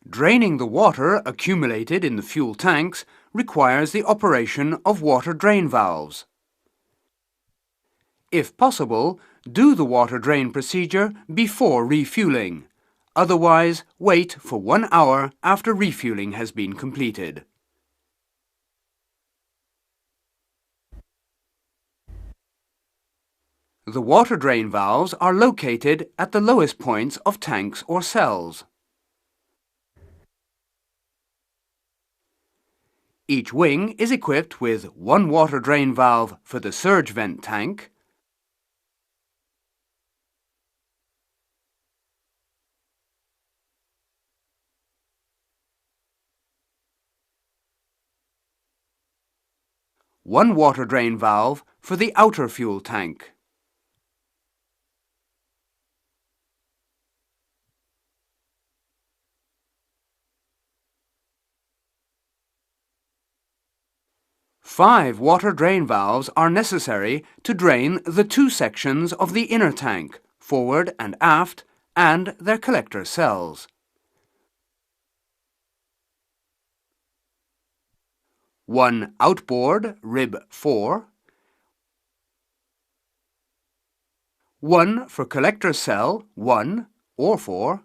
Draining the water accumulated in the fuel tanks requires the operation of water drain valves. If possible, do the water drain procedure before refueling. Otherwise, wait for 1 hour after refueling has been completed. The water drain valves are located at the lowest points of tanks or cells. Each wing is equipped with one water drain valve for the surge vent tank, one water drain valve for the outer fuel tank. Five water drain valves are necessary to drain the two sections of the inner tank, forward and aft, and their collector cells. One outboard, rib 4. One for collector cell 1 or 4.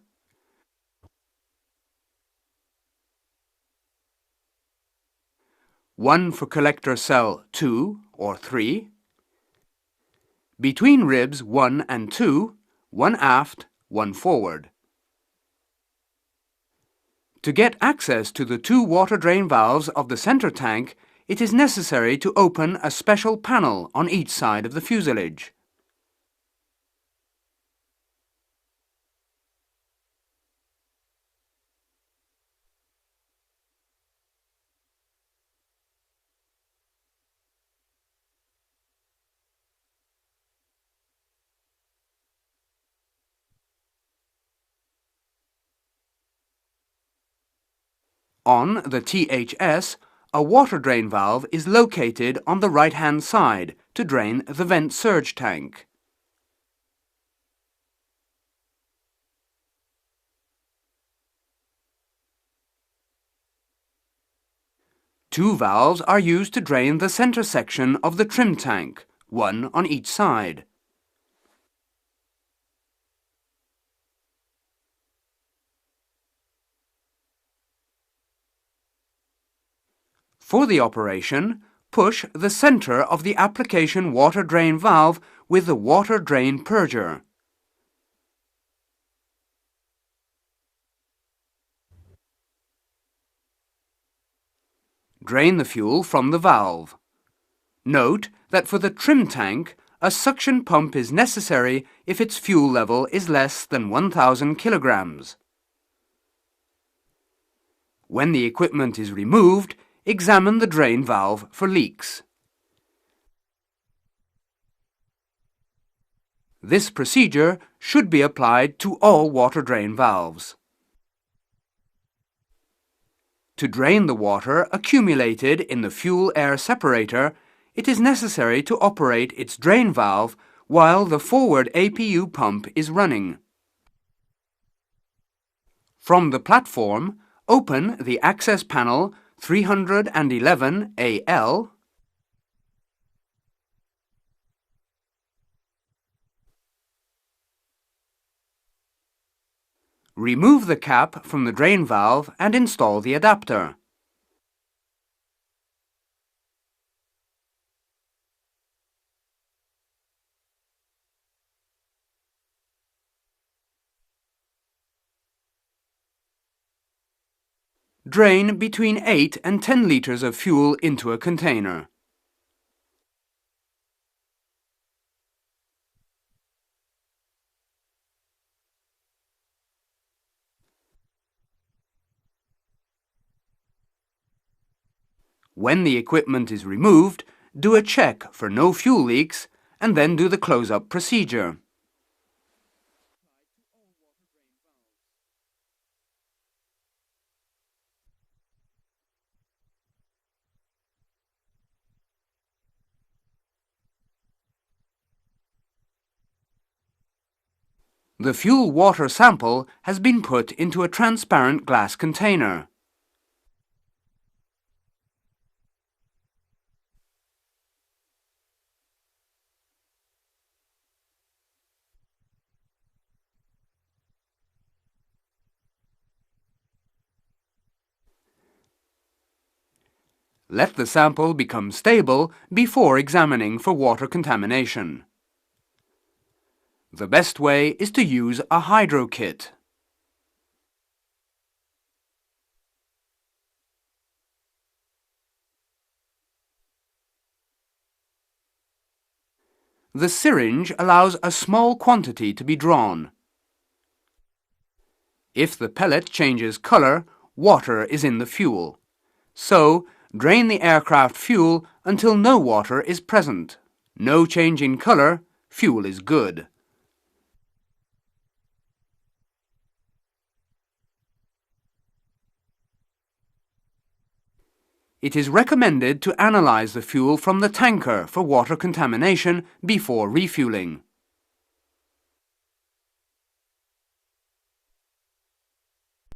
One for collector cell 2 or 3. Between ribs 1 and 2, one aft, one forward. To get access to the two water drain valves of the center tank, it is necessary to open a special panel on each side of the fuselage. On the THS, a water drain valve is located on the right-hand side to drain the vent surge tank. Two valves are used to drain the center section of the trim tank, one on each side. For the operation, push the center of the application water drain valve with the water drain purger. Drain the fuel from the valve. Note that for the trim tank, a suction pump is necessary if its fuel level is less than 1,000 kilograms. When the equipment is removed, examine the drain valve for leaks. This procedure should be applied to all water drain valves. To drain the water accumulated in the fuel-air separator, it is necessary to operate its drain valve while the forward APU pump is running. From the platform, open the access panel 311 AL. Remove the cap from the drain valve and install the adapter. Drain between 8 and 10 liters of fuel into a container. When the equipment is removed, do a check for no fuel leaks and then do the close-up procedure. The fuel water sample has been put into a transparent glass container. Let the sample become stable before examining for water contamination. The best way is to use a hydro kit. The syringe allows a small quantity to be drawn. If the pellet changes color, water is in the fuel. So, drain the aircraft fuel until no water is present. No change in color, fuel is good. It is recommended to analyze the fuel from the tanker for water contamination before refueling.